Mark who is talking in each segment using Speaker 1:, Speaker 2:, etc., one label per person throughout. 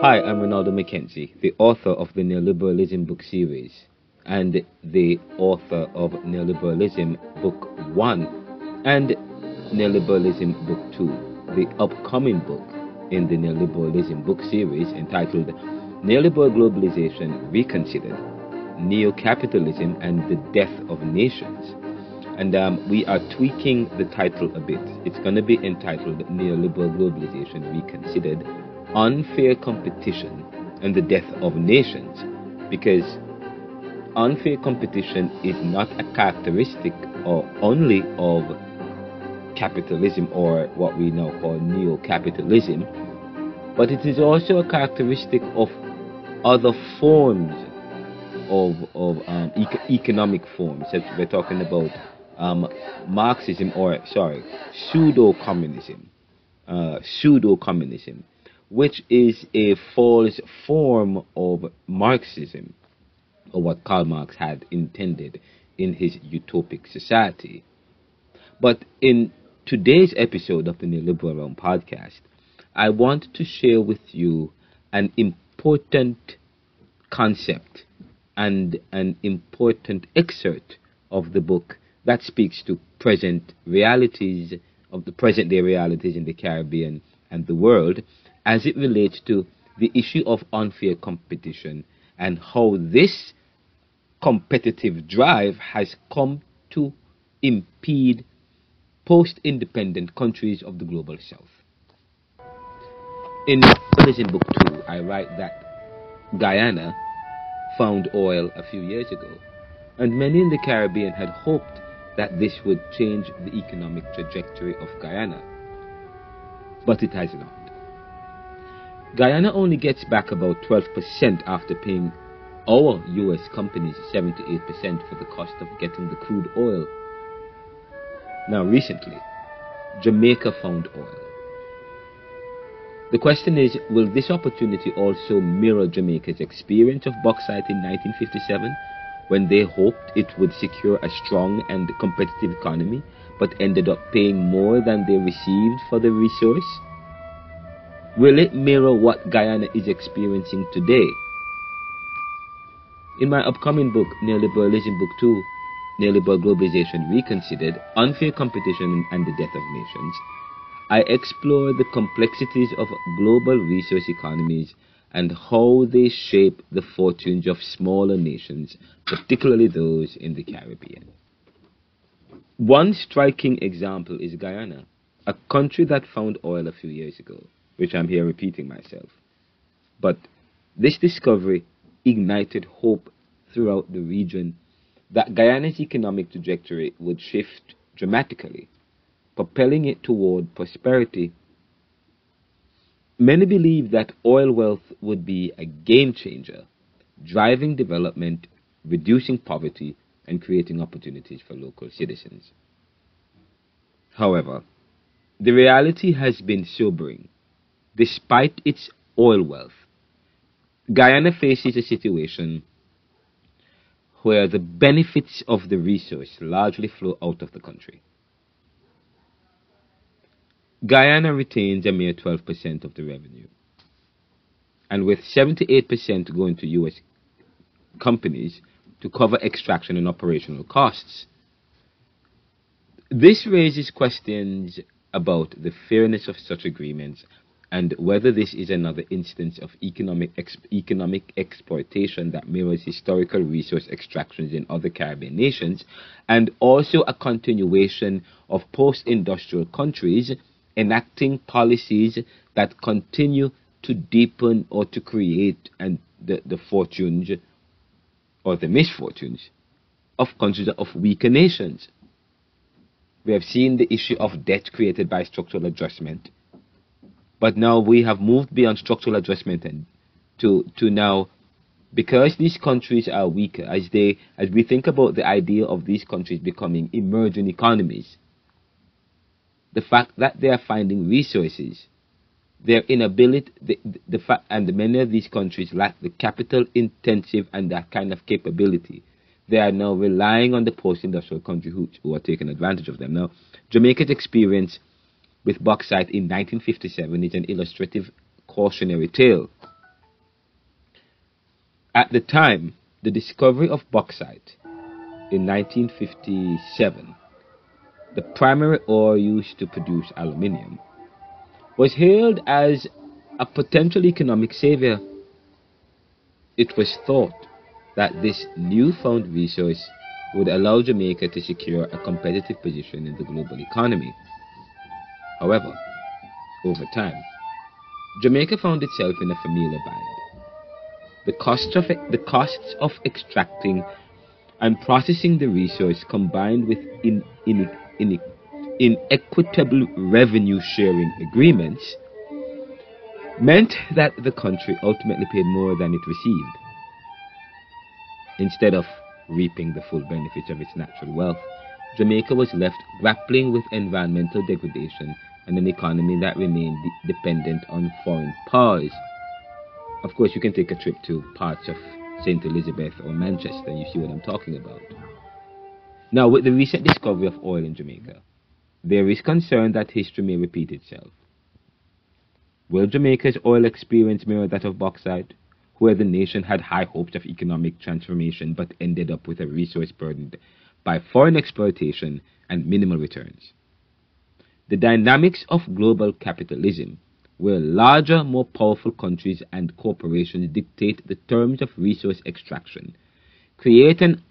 Speaker 1: Hi, I'm Renaldo McKenzie, the author of the Neoliberalism book series and the author of Neoliberalism Book 1 and Neoliberalism Book 2, the upcoming book in the Neoliberalism book series entitled Neoliberal Globalization Reconsidered, Neo-Capitalism and the Death of Nations. And we are tweaking the title a bit. It's going to be entitled Neoliberal Globalization Reconsidered, Unfair Competition and the Death of Nations, because unfair competition is not a characteristic or only of capitalism or what we now call neo-capitalism, but it is also a characteristic of other forms of economic forms. So we're talking about Marxism, or pseudo-communism, which is a false form of Marxism, or what Karl Marx had intended in his utopic society. But in today's episode of the Neoliberal Realm podcast, I want to share with you an important concept and an important excerpt of the book that speaks to present realities, of the present day realities in the Caribbean and the world, as it relates to the issue of unfair competition and how this competitive drive has come to impede post-independent countries of the global south. In Neoliberalism Book 2, I write that Guyana found oil a few years ago, and many in the Caribbean had hoped that this would change the economic trajectory of Guyana. But it has not. Guyana only gets back about 12% after paying our US companies 78% for the cost of getting the crude oil. Now recently, Jamaica found oil. The question is, will this opportunity also mirror Jamaica's experience of bauxite in 1957, when they hoped it would secure a strong and competitive economy, but ended up paying more than they received for the resource? Will it mirror what Guyana is experiencing today? In my upcoming book, Neoliberalism Book 2, Neoliberal Globalization Reconsidered, Unfair Competition and the Death of Nations, I explore the complexities of global resource economies and how they shape the fortunes of smaller nations, particularly those in the Caribbean. One striking example is Guyana, a country that found oil a few years ago, which I'm here repeating myself. But this discovery ignited hope throughout the region that Guyana's economic trajectory would shift dramatically, propelling it toward prosperity. Many believe that oil wealth would be a game changer, driving development, reducing poverty, and creating opportunities for local citizens. However, the reality has been sobering. Despite its oil wealth, Guyana faces a situation where the benefits of the resource largely flow out of the country. Guyana retains a mere 12% of the revenue, and with 78% going to US companies to cover extraction and operational costs. This raises questions about the fairness of such agreements and whether this is another instance of economic exploitation that mirrors historical resource extractions in other Caribbean nations, and also a continuation of post-industrial countries enacting policies that continue to deepen or to create the fortunes or the misfortunes of countries of weaker nations. We have seen the issue of debt created by structural adjustment, but now we have moved beyond structural adjustment and to now, because these countries are weaker, as we think about the idea of these countries becoming emerging economies, the fact that they are finding resources, their inability, the fact, and many of these countries lack the capital intensive and that kind of capability. They are now relying on the post-industrial countries who are taking advantage of them. Now, Jamaica's experience with bauxite in 1957 is an illustrative cautionary tale. At the time, the discovery of bauxite in 1957, the primary ore used to produce aluminium, was hailed as a potential economic savior. It was thought that this newfound resource would allow Jamaica to secure a competitive position in the global economy. However, over time, Jamaica found itself in a familiar bind. The costs of extracting and processing the resource, combined with inequitable revenue sharing agreements, meant that the country ultimately paid more than it received. Instead of reaping the full benefits of its natural wealth, Jamaica was left grappling with environmental degradation and an economy that remained dependent on foreign powers. Of course, you can take a trip to parts of St. Elizabeth or Manchester, and you see what I'm talking about. Now, with the recent discovery of oil in Jamaica, there is concern that history may repeat itself. Will Jamaica's oil experience mirror that of bauxite, where the nation had high hopes of economic transformation but ended up with a resource burdened by foreign exploitation and minimal returns? The dynamics of global capitalism, where larger, more powerful countries and corporations dictate the terms of resource extraction, create an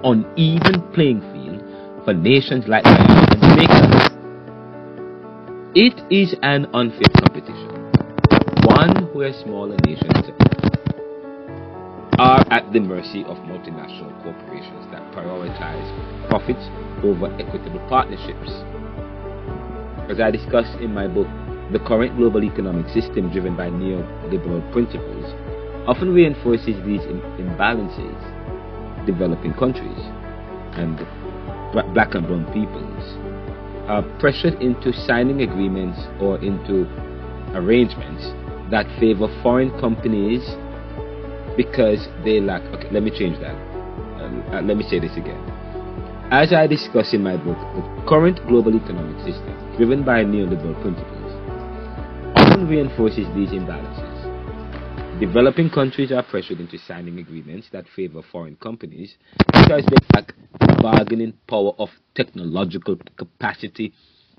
Speaker 1: uneven playing field for nations like Guyana and Jamaica. It is an unfair competition, one where smaller nations are at the mercy of multinational corporations that prioritize profits over equitable partnerships. As I discuss in my book, the current global economic system, driven by neoliberal principles, often reinforces these imbalances. Developing countries and black and brown peoples are pressured into signing agreements or into arrangements that favor foreign companies because they lack... Okay, let me change that. Let me say this again. As I discuss in my book, the current global economic system, driven by neoliberal principles, often reinforces these imbalances. Developing countries are pressured into signing agreements that favor foreign companies because they lack the bargaining power of technological capacity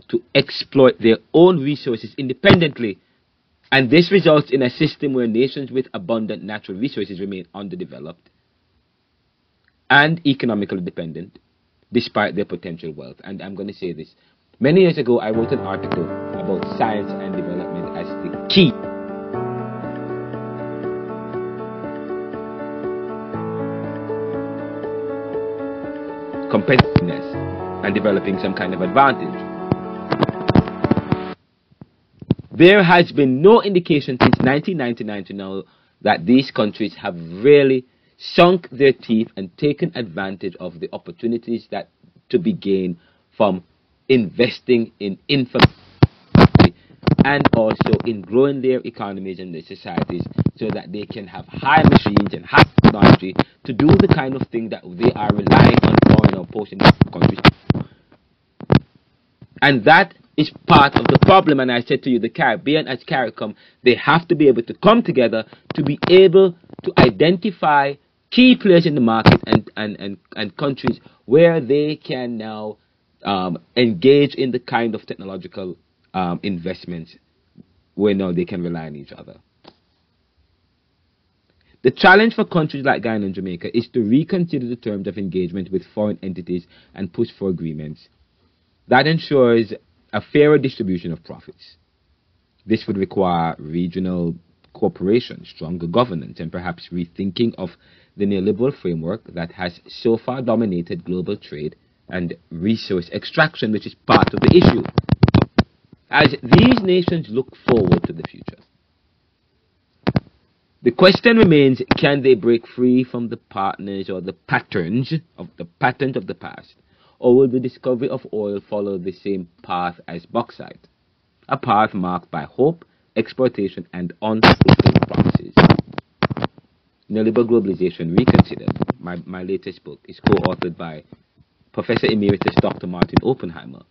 Speaker 1: to exploit their own resources independently. And this results in a system where nations with abundant natural resources remain underdeveloped and economically dependent despite their potential wealth. And I'm going to say this. Many years ago, I wrote an article about science and development as the key competitiveness and developing some kind of advantage. There has been no indication since 1999 to now that these countries have really sunk their teeth and taken advantage of the opportunities that to be gained from investing in infrastructure and also in growing their economies and their societies so that they can have high machines and high technology to do the kind of thing that they are relying on foreign or post-industrial countries. And that is part of the problem. And I said to you, the Caribbean as CARICOM, they have to be able to come together to be able to identify key players in the market and countries where they can now engage in the kind of technological investments where now they can rely on each other. The challenge for countries like Guyana and Jamaica is to reconsider the terms of engagement with foreign entities and push for agreements that ensures a fairer distribution of profits. This would require regional cooperation, stronger governance, and perhaps rethinking of the neoliberal framework that has so far dominated global trade and resource extraction, which is part of the issue. As these nations look forward to the future, the question remains, can they break free from the partners or the patterns of the past? Or will the discovery of oil follow the same path as bauxite? A path marked by hope, exploitation, and unfulfilled promises. Neoliberal Globalization Reconsidered, my latest book, is co-authored by Professor Emeritus Dr. Martin Oppenheimer.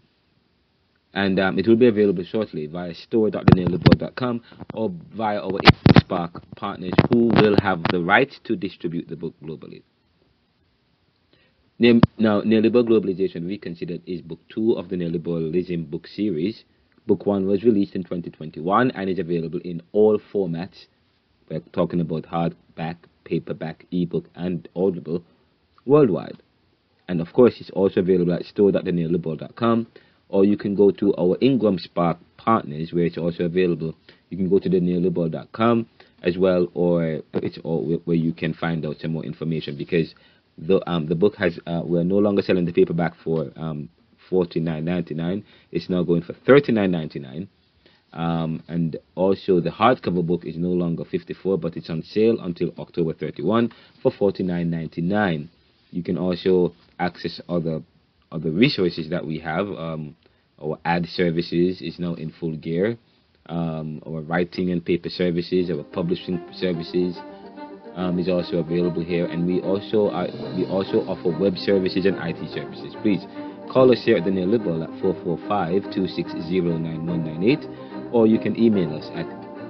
Speaker 1: And it will be available shortly via store.theneoliberal.com or via our Spark partners who will have the right to distribute the book globally. Now, Neoliberal Globalization Reconsidered is book 2 of the Neoliberalism book series. Book 1 was released in 2021 and is available in all formats. We're talking about hardback, paperback, ebook, and audible worldwide. And of course, it's also available at store.theneoliberal.com, or you can go to our Ingram Spark partners where it's also available. You can go to theneoliberal.com as well, or it's all where you can find out some more information, because the book has we're no longer selling the paperback for $49.99. It's now going for $39.99. And also the hardcover book is no longer $54, but it's on sale until October 31 for $49.99. You can also access other resources that we have. Our ad services is now in full gear. Our writing and paper services, our publishing services is also available here, and we also offer web services and IT services. Please call us here at the Neoliberal at 445-260-9198, or you can email us at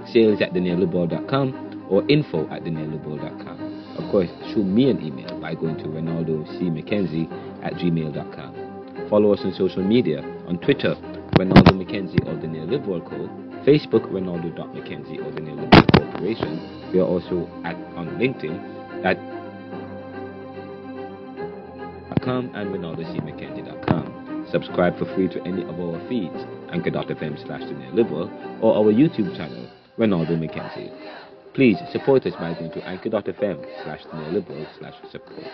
Speaker 1: sales@theneoliberal.com or info@theneoliberal.com. Of course, shoot me an email by going to Renaldo C. McKenzie at gmail.com. Follow us on social media on Twitter, Renaldo McKenzie or the Neoliberal Co. Facebook, Renaldo.McKenzie or the Neoliberal Corporation. We are also on LinkedIn at .com and RenaldoCMcKenzie.com. Subscribe for free to any of our feeds, Anchor.fm/the-neoliberal, or our YouTube channel, Renaldo McKenzie. Please support us by going to Anchor.fm/the-neoliberal/support.